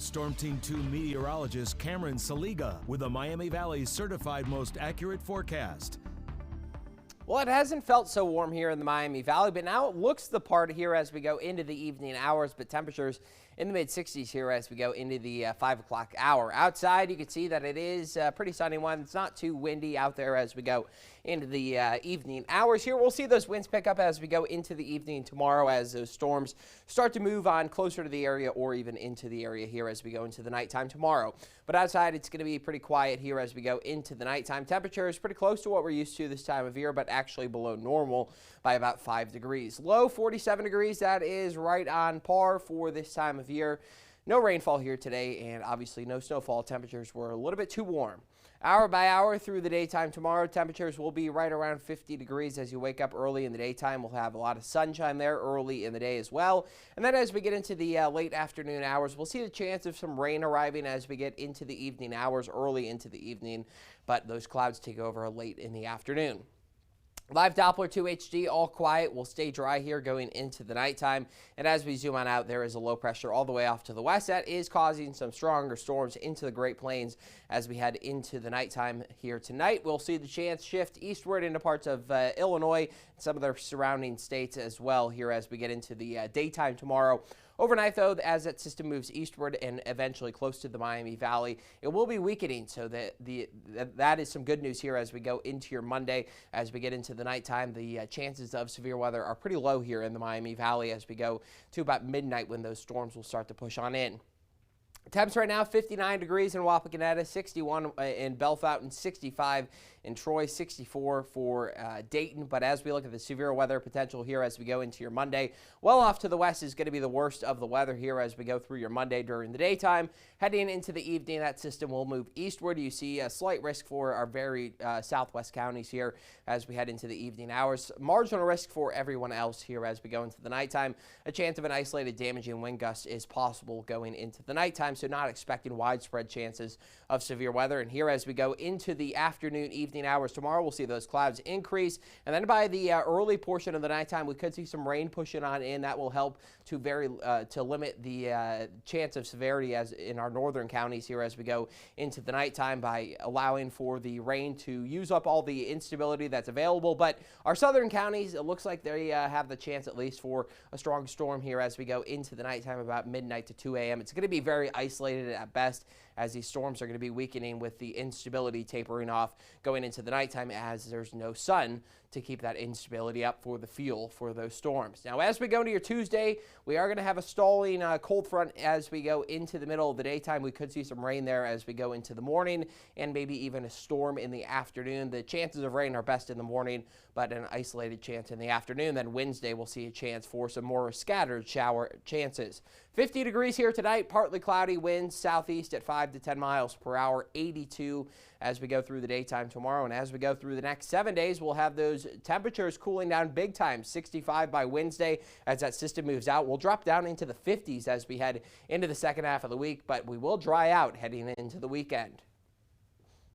Storm Team 2 meteorologist Cameron Saliga with the Miami Valley's certified most accurate forecast. Well, it hasn't felt so warm here in the Miami Valley, but now it looks the part here as we go into the evening hours, but temperatures in the mid-60s here as we go into the 5 o'clock hour. Outside, you can see that it is a pretty sunny one. It's not too windy out there as we go into the evening hours here. We'll see those winds pick up as we go into the evening tomorrow as those storms start to move on closer to the area or even into the area here as we go into the nighttime tomorrow. But outside, it's going to be pretty quiet here as we go into the nighttime. Temperature is pretty close to what we're used to this time of year, but actually below normal by about 5 degrees. Low 47 degrees. That is right on par for this time of year. No rainfall here today, and obviously no snowfall. Temperatures were a little bit too warm. Hour by hour through the daytime tomorrow, temperatures will be right around 50 degrees as you wake up early in the daytime. We'll have a lot of sunshine there early in the day as well. And then as we get into the late afternoon hours, we'll see the chance of some rain arriving as we get into the evening hours, early into the evening. But those clouds take over late in the afternoon. Live Doppler 2 HD, all quiet. Will stay dry here going into the nighttime. And as we zoom on out, there is a low pressure all the way off to the west that is causing some stronger storms into the Great Plains as we head into the nighttime here tonight. We'll see the chance shift eastward into parts of Illinois and some of their surrounding states as well here as we get into the daytime tomorrow. Overnight, though, as that system moves eastward and eventually close to the Miami Valley, it will be weakening. So that is some good news here as we go into your Monday. As we get into the nighttime, the chances of severe weather are pretty low here in the Miami Valley as we go to about midnight when those storms will start to push on in. Temps right now 59 degrees in Wapakoneta, 61 in Bellefontaine, 65 in Troy, 64 for Dayton. But as we look at the severe weather potential here as we go into your Monday, well off to the west is going to be the worst of the weather here as we go through your Monday during the daytime. Heading into the evening, that system will move eastward. You see a slight risk for our very southwest counties here as we head into the evening hours. Marginal risk for everyone else here as we go into the nighttime. A chance of an isolated damaging wind gust is possible going into the nighttime. So not expecting widespread chances of severe weather. And here as we go into the afternoon, evening hours tomorrow, we'll see those clouds increase. And then by the early portion of the nighttime, we could see some rain pushing on in. That will help to limit the chance of severity as in our northern counties here as we go into the nighttime by allowing for the rain to use up all the instability that's available. But our southern counties, it looks like they have the chance at least for a strong storm here as we go into the nighttime about midnight to 2 a.m. It's going to be very isolated at best as these storms are going to be weakening with the instability tapering off going into the nighttime as there's no sun to keep that instability up for the fuel for those storms. Now, as we go into your Tuesday, we are going to have a stalling cold front as we go into the middle of the daytime. We could see some rain there as we go into the morning and maybe even a storm in the afternoon. The chances of rain are best in the morning, but an isolated chance in the afternoon. Then Wednesday, we'll see a chance for some more scattered shower chances. 50 degrees here tonight, partly cloudy, winds southeast at 5 to 10 miles per hour, 82 as we go through the daytime tomorrow. And as we go through the next 7 days, we'll have those temperatures cooling down big time. 65 by Wednesday as that system moves out. We'll drop down into the 50s as we head into the second half of the week, but we will dry out heading into the weekend.